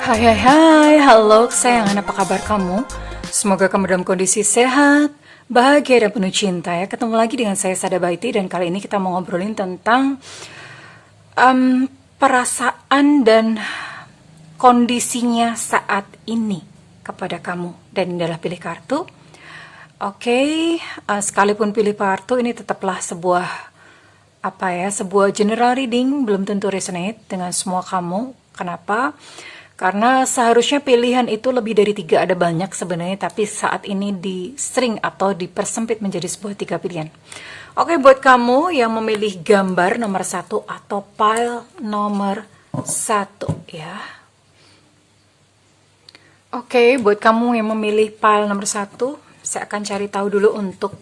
Hai hai hai, halo kesayangan, apa kabar kamu? Semoga kamu dalam kondisi sehat, bahagia dan penuh cinta ya. Ketemu lagi dengan saya Sada Baiti dan kali ini kita mau ngobrolin tentang perasaan dan kondisinya saat ini kepada kamu. Dan ini adalah pilih kartu. Oke, sekalipun pilih kartu ini tetaplah sebuah general reading, belum tentu resonate dengan semua kamu. Kenapa? Karena seharusnya pilihan itu lebih dari 3, ada banyak sebenarnya, tapi saat ini disering atau dipersempit menjadi sebuah 3 pilihan. Oke, buat kamu yang memilih gambar nomor 1 atau pile nomor 1 ya. Oke, buat kamu yang memilih pile nomor 1, saya akan cari tahu dulu untuk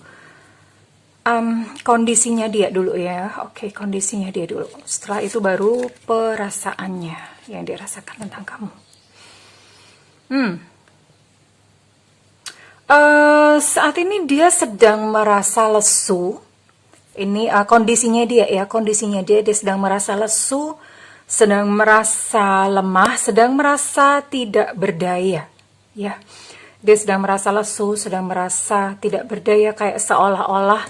kondisinya dia dulu ya. Oke, kondisinya dia dulu. Setelah itu baru perasaannya yang dirasakan tentang kamu. Saat ini dia sedang merasa lesu. Ini kondisinya dia ya, dia sedang merasa lesu, sedang merasa lemah, sedang merasa tidak berdaya ya. Dia sedang merasa lesu, sedang merasa tidak berdaya, kayak seolah-olah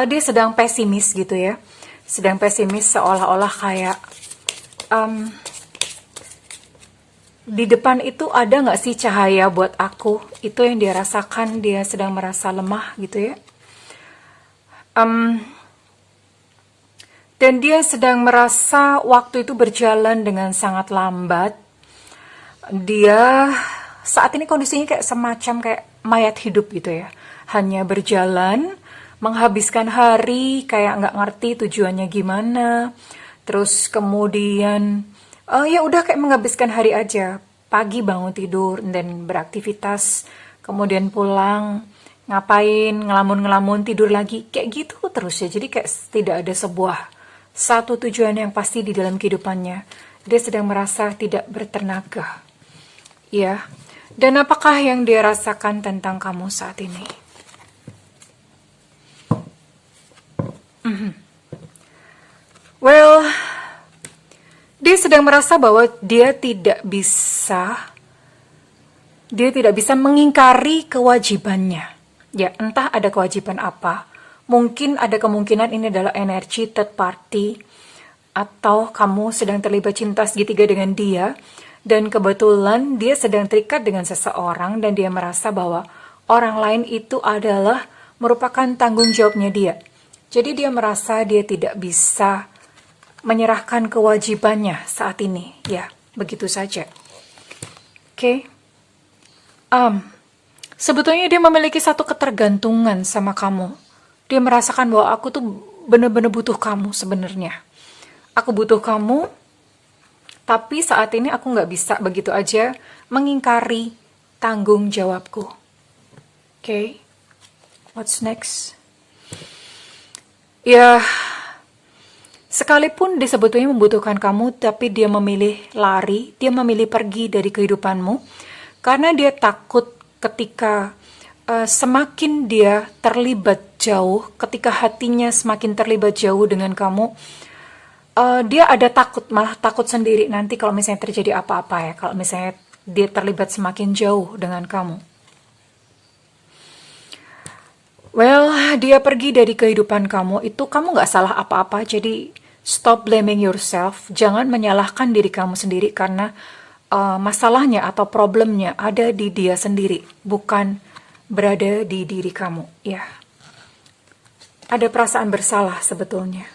dia sedang pesimis gitu ya. Sedang pesimis seolah-olah kayak di depan itu ada nggak sih cahaya buat aku? Itu yang dia rasakan, dia sedang merasa lemah gitu ya. Dan dia sedang merasa waktu itu berjalan dengan sangat lambat. Dia saat ini kondisinya kayak semacam kayak mayat hidup gitu ya. Hanya berjalan, menghabiskan hari, kayak nggak ngerti tujuannya gimana. Terus kemudian, ya udah kayak menghabiskan hari aja. Pagi bangun tidur, dan beraktivitas. Kemudian pulang, ngapain, ngelamun-ngelamun, tidur lagi. Kayak gitu terus ya. Jadi kayak tidak ada satu tujuan yang pasti di dalam kehidupannya. Dia sedang merasa tidak bertenaga. Ya. Dan apakah yang dia rasakan tentang kamu saat ini? Well, dia sedang merasa bahwa dia tidak bisa mengingkari kewajibannya. Ya, entah ada kewajiban apa. Mungkin ada kemungkinan ini adalah energi third party, atau kamu sedang terlibat cinta segitiga dengan dia. Dan kebetulan dia sedang terikat dengan seseorang dan dia merasa bahwa orang lain itu adalah merupakan tanggung jawabnya dia. Jadi dia merasa dia tidak bisa menyerahkan kewajibannya saat ini. Ya, begitu saja. Oke. Sebetulnya dia memiliki satu ketergantungan sama kamu. Dia merasakan bahwa aku tuh benar-benar butuh kamu sebenarnya. Aku butuh kamu. Tapi saat ini aku nggak bisa begitu aja mengingkari tanggung jawabku. Oke, what's next? Ya, sekalipun dia sebetulnya membutuhkan kamu, tapi dia memilih lari, dia memilih pergi dari kehidupanmu, karena dia takut ketika semakin dia terlibat jauh, ketika hatinya semakin terlibat jauh dengan kamu, dia ada malah takut sendiri nanti kalau misalnya terjadi apa-apa ya, kalau misalnya dia terlibat semakin jauh dengan kamu. Well, dia pergi dari kehidupan kamu, itu kamu nggak salah apa-apa, jadi stop blaming yourself, jangan menyalahkan diri kamu sendiri, karena masalahnya atau problemnya ada di dia sendiri, bukan berada di diri kamu. Ya, ada perasaan bersalah sebetulnya.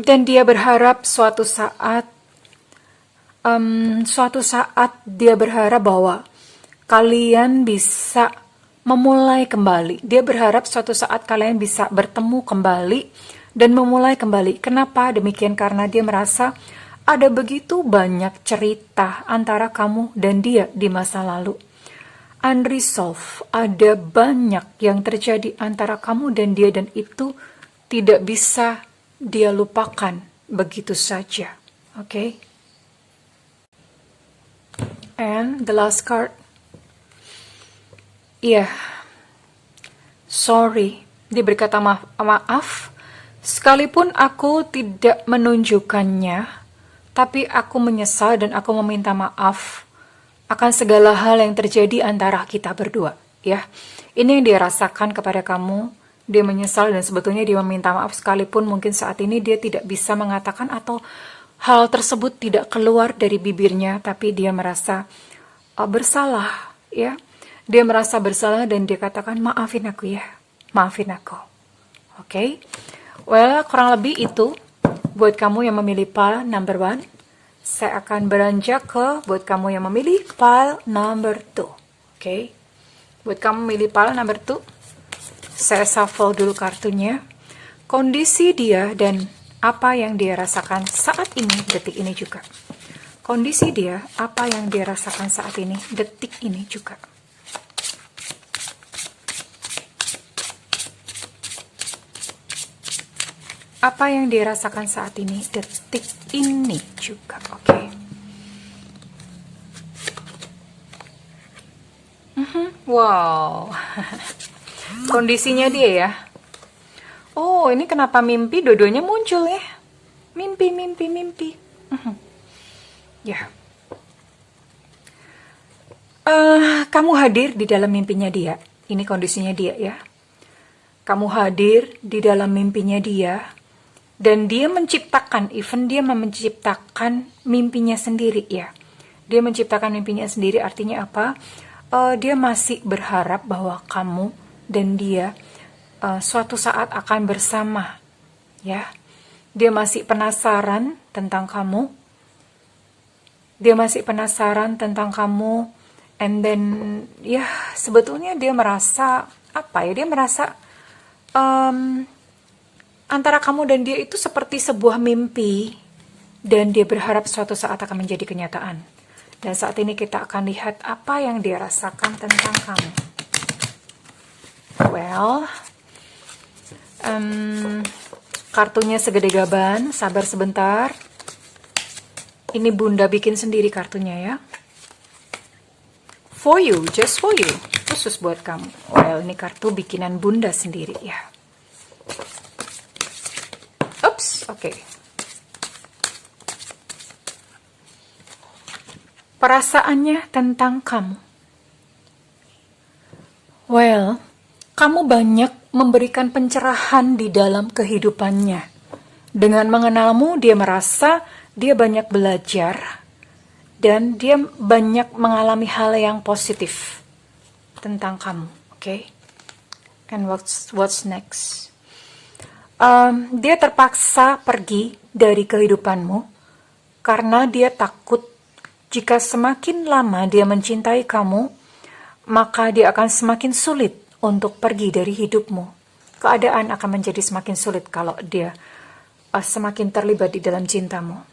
Dan dia berharap suatu saat dia berharap bahwa kalian bisa memulai kembali. Dia berharap suatu saat kalian bisa bertemu kembali dan memulai kembali. Kenapa demikian? Karena dia merasa ada begitu banyak cerita antara kamu dan dia di masa lalu. Unresolved, ada banyak yang terjadi antara kamu dan dia, dan itu tidak bisa dia lupakan begitu saja. Okay? And the last card. Iya. Sorry. Dia berkata maaf. Sekalipun aku tidak menunjukkannya, Tapi aku menyesal dan aku meminta maaf akan segala hal yang terjadi antara kita berdua, ya. Ini yang dia rasakan kepada kamu. Dia menyesal dan sebetulnya dia meminta maaf sekalipun mungkin saat ini dia tidak bisa mengatakan atau hal tersebut tidak keluar dari bibirnya, tapi dia merasa bersalah, ya. Dia merasa bersalah dan dia katakan, maafin aku ya, maafin aku. Oke? Well, kurang lebih itu buat kamu yang memilih pile number 1. Saya akan beranjak ke buat kamu yang memilih pile number 2. Oke? Buat kamu memilih pile number 2, saya shuffle dulu kartunya. Kondisi dia dan apa yang dia rasakan saat ini, detik ini juga. Kondisi dia, apa yang dia rasakan saat ini, detik ini juga. Apa yang dia rasakan saat ini, detik ini juga. Oke. Wow. Kondisinya dia ya. Oh, ini kenapa mimpi dua-duanya muncul ya? Mimpi, mimpi, mimpi. Ya. Kamu hadir di dalam mimpinya dia. Ini kondisinya dia ya. Kamu hadir di dalam mimpinya dia. Dan dia menciptakan, even dia menciptakan mimpinya sendiri ya. Dia menciptakan mimpinya sendiri artinya apa? Dia masih berharap bahwa kamu dan dia suatu saat akan bersama. Ya. Dia masih penasaran tentang kamu. Dia masih penasaran tentang kamu. And then, ya sebetulnya dia merasa, apa ya, dia merasa antara kamu dan dia itu seperti sebuah mimpi. Dan dia berharap suatu saat akan menjadi kenyataan. Dan saat ini kita akan lihat apa yang dia rasakan tentang kamu. Well, kartunya segede gaban, sabar sebentar. Ini Bunda bikin sendiri kartunya ya. For you, just for you. Khusus buat kamu. Well, ini kartu bikinan Bunda sendiri ya. Ups, oke. Perasaannya tentang kamu. Well, kamu banyak memberikan pencerahan di dalam kehidupannya. Dengan mengenalmu, dia merasa dia banyak belajar dan dia banyak mengalami hal yang positif tentang kamu. Okay? And what's next? Dia terpaksa pergi dari kehidupanmu karena dia takut jika semakin lama dia mencintai kamu, maka dia akan semakin sulit untuk pergi dari hidupmu. Keadaan akan menjadi semakin sulit kalau dia semakin terlibat di dalam cintamu.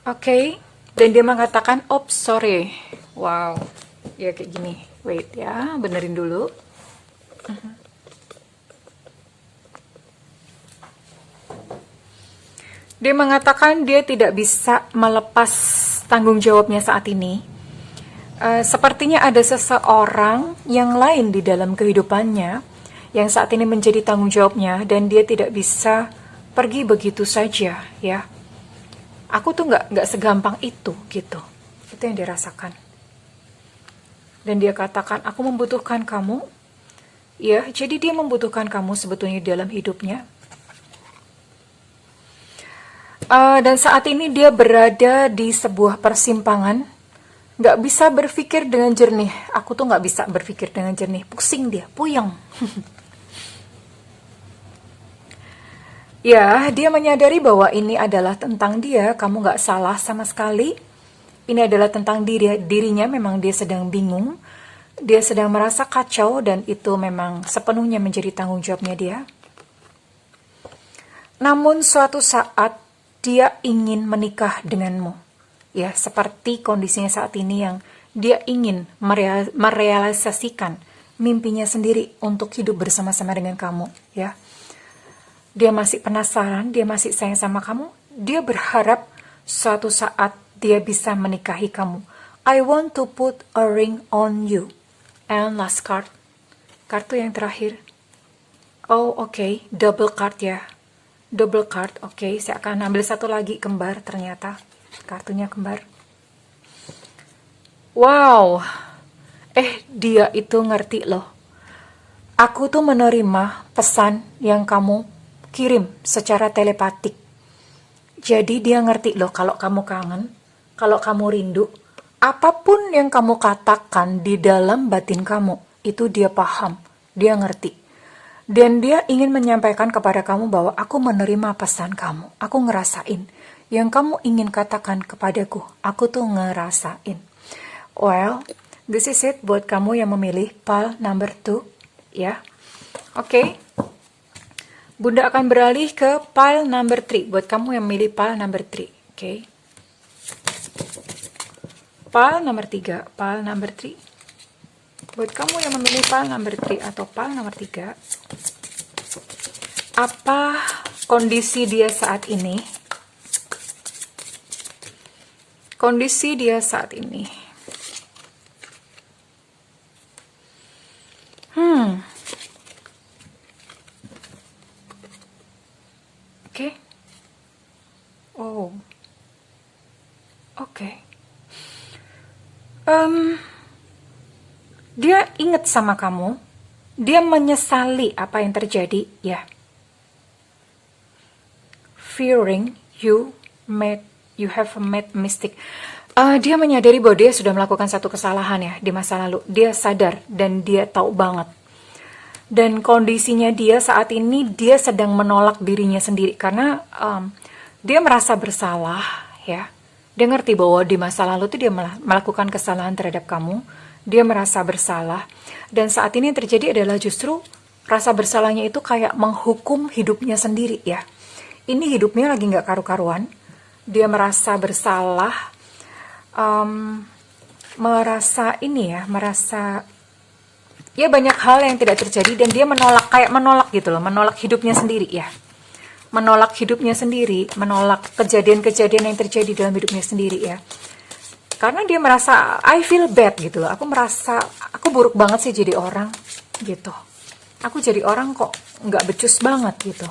Oke, dan dia mengatakan, "Oops, sorry." Wow, ya kayak gini. Wait ya, benerin dulu. Dia mengatakan dia tidak bisa melepas tanggung jawabnya saat ini. Sepertinya ada seseorang yang lain di dalam kehidupannya yang saat ini menjadi tanggung jawabnya dan dia tidak bisa pergi begitu saja ya. Aku tuh nggak segampang itu gitu. Itu yang dia rasakan. Dan dia katakan, aku membutuhkan kamu. Ya, jadi dia membutuhkan kamu sebetulnya dalam hidupnya. Dan saat ini dia berada di sebuah persimpangan. Nggak bisa berpikir dengan jernih. Aku tuh nggak bisa berpikir dengan jernih. Pusing dia, puyeng. Ya, dia menyadari bahwa ini adalah tentang dia. Kamu nggak salah sama sekali. Ini adalah tentang dirinya. Memang dia sedang bingung. Dia sedang merasa kacau dan itu memang sepenuhnya menjadi tanggung jawabnya dia. Namun suatu saat dia ingin menikah denganmu. Ya, seperti kondisinya saat ini yang dia ingin merealisasikan mimpinya sendiri untuk hidup bersama-sama dengan kamu, ya. Dia masih penasaran, dia masih sayang sama kamu. Dia berharap suatu saat dia bisa menikahi kamu. I want to put a ring on you. And last card. Kartu yang terakhir. Oh, oke, double card ya. double card. Oke, saya akan ambil satu lagi kembar, ternyata kartunya kembar. Wow, dia itu ngerti loh. Aku tuh menerima pesan yang kamu kirim secara telepatik. Jadi dia ngerti loh kalau kamu kangen, kalau kamu rindu. Apapun yang kamu katakan di dalam batin kamu, itu dia paham, dia ngerti. Dan dia ingin menyampaikan kepada kamu bahwa aku menerima pesan kamu. Aku ngerasain. Yang kamu ingin katakan kepadaku, aku tuh ngerasain. Well, this is it buat kamu yang memilih pile number 2. Ya, oke. Bunda akan beralih ke pile number 3 buat kamu yang memilih pile number 3. Oke. Pile number 3, pile number 3. Buat kamu yang memilih pile number 3 atau pile number 3, apa kondisi dia saat ini? Kondisi dia saat ini. Oke. Oh. Oke. Dia ingat sama kamu. Dia menyesali apa yang terjadi, ya. Fearing you have made mistake. Dia menyadari bahwa dia sudah melakukan satu kesalahan ya di masa lalu. Dia sadar dan dia tahu banget. Dan kondisinya dia saat ini, dia sedang menolak dirinya sendiri karena dia merasa bersalah ya. Dia ngerti bahwa di masa lalu tuh dia melakukan kesalahan terhadap kamu. Dia merasa bersalah. Dan saat ini yang terjadi adalah justru rasa bersalahnya itu kayak menghukum hidupnya sendiri ya. Ini hidupnya lagi nggak karu-karuan. Dia merasa bersalah. Merasa ya banyak hal yang tidak terjadi dan dia menolak gitu loh, menolak hidupnya sendiri ya. Menolak hidupnya sendiri, menolak kejadian-kejadian yang terjadi dalam hidupnya sendiri ya. Karena dia merasa I feel bad gitu loh. Aku merasa aku buruk banget sih jadi orang gitu. Aku jadi orang kok nggak becus banget gitu.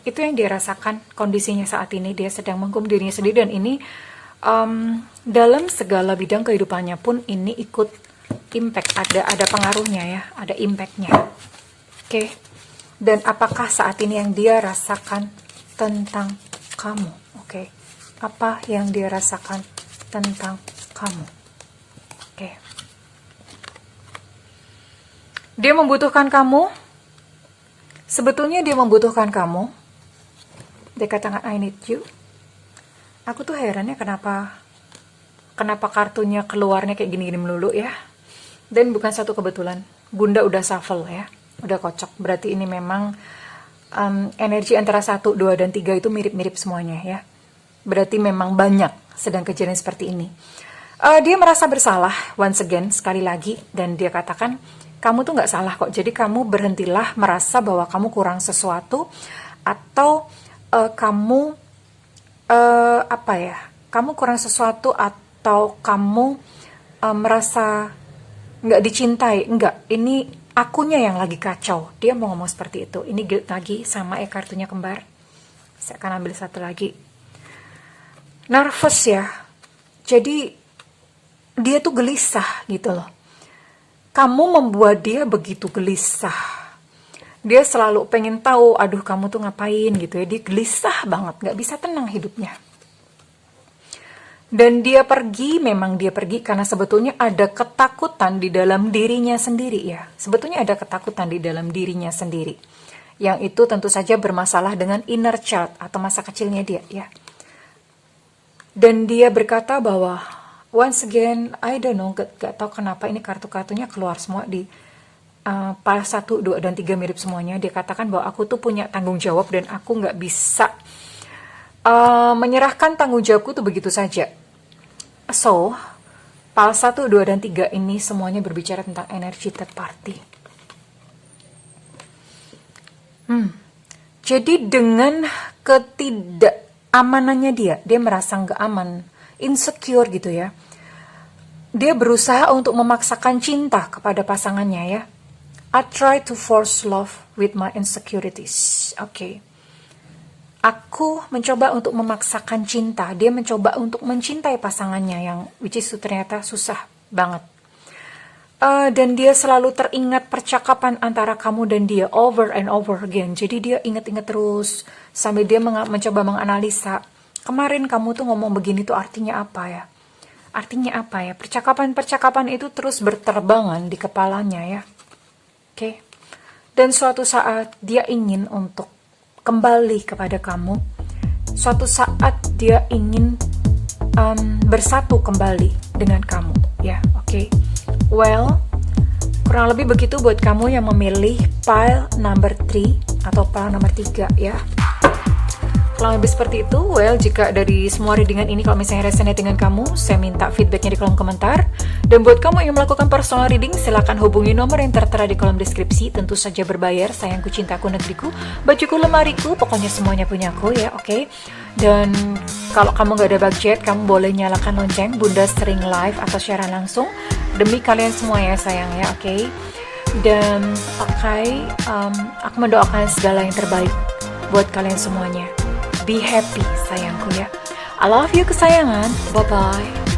Itu yang dia rasakan kondisinya saat ini. Dia sedang menghukum dirinya sendiri dan ini dalam segala bidang kehidupannya pun ini ikut impact, ada pengaruhnya ya, ada impactnya. Oke. Dan apakah saat ini yang dia rasakan tentang kamu? Oke. Apa yang dia rasakan tentang kamu? Oke. Dia membutuhkan kamu. Sebetulnya dia membutuhkan kamu. Dia katakan I need you. Aku tuh herannya kenapa kartunya keluarnya kayak gini-gini melulu ya. Dan bukan satu kebetulan. Bunda udah shuffle ya. Udah kocok. Berarti ini memang energi antara 1, 2, dan 3 itu mirip-mirip semuanya ya. Berarti memang banyak sedang kejadian seperti ini. Dia merasa bersalah once again, sekali lagi. Dan dia katakan, kamu tuh gak salah kok. Jadi kamu berhentilah merasa bahwa kamu kurang sesuatu. Atau kamu kamu kurang sesuatu atau kamu merasa nggak dicintai. Enggak, ini akunya yang lagi kacau. Dia mau ngomong seperti itu. Ini guilt lagi sama kartunya kembar. Saya akan ambil satu lagi. Nervous ya. Jadi dia tuh gelisah gitu loh. Kamu membuat dia begitu gelisah. Dia selalu pengen tahu, aduh kamu tuh ngapain gitu ya. Dia gelisah banget, nggak bisa tenang hidupnya. Dan dia pergi, memang dia pergi karena sebetulnya ada ketakutan di dalam dirinya sendiri ya. Sebetulnya ada ketakutan di dalam dirinya sendiri. Yang itu tentu saja bermasalah dengan inner child atau masa kecilnya dia ya. Dan dia berkata bahwa, once again, I don't know, gak tahu kenapa ini kartu-kartunya keluar semua di pile 1, 2, dan 3 mirip semuanya. Dia katakan bahwa aku tuh punya tanggung jawab dan aku gak bisa menyerahkan tanggung jawabku tuh begitu saja. So, pile 1, 2, dan 3 ini semuanya berbicara tentang energi third party. Jadi dengan ketidakamanannya dia merasa nggak aman, insecure gitu ya. Dia berusaha untuk memaksakan cinta kepada pasangannya ya. I try to force love with my insecurities. Oke. Aku mencoba untuk memaksakan cinta, dia mencoba untuk mencintai pasangannya yang which is itu ternyata susah banget. Dan dia selalu teringat percakapan antara kamu dan dia over and over again. Jadi dia ingat-ingat terus sampai dia mencoba menganalisa. Kemarin kamu tuh ngomong begini tuh artinya apa ya? Artinya apa ya? Percakapan-percakapan itu terus berterbangan di kepalanya ya. Oke. Dan suatu saat dia ingin untuk kembali kepada kamu. Suatu saat dia ingin bersatu kembali dengan kamu ya. Oke. Well, kurang lebih begitu buat kamu yang memilih pile number 3 atau pile nomor 3 ya. Kalau lebih seperti itu, well, jika dari semua readingan ini kalau misalnya resonate dengan kamu, saya minta feedbacknya di kolom komentar. Dan buat kamu yang melakukan personal reading, silakan hubungi nomor yang tertera di kolom deskripsi. Tentu saja berbayar, sayangku, cintaku, negeriku, bajuku, lemariku, pokoknya semuanya punyaku ya, oke? Dan kalau kamu gak ada budget, kamu boleh nyalakan lonceng, Bunda sering live atau siaran langsung. Demi kalian semua ya sayang ya, oke? Dan aku mendoakan segala yang terbaik buat kalian semuanya. Be happy sayangku ya. I love you kesayangan. Bye bye.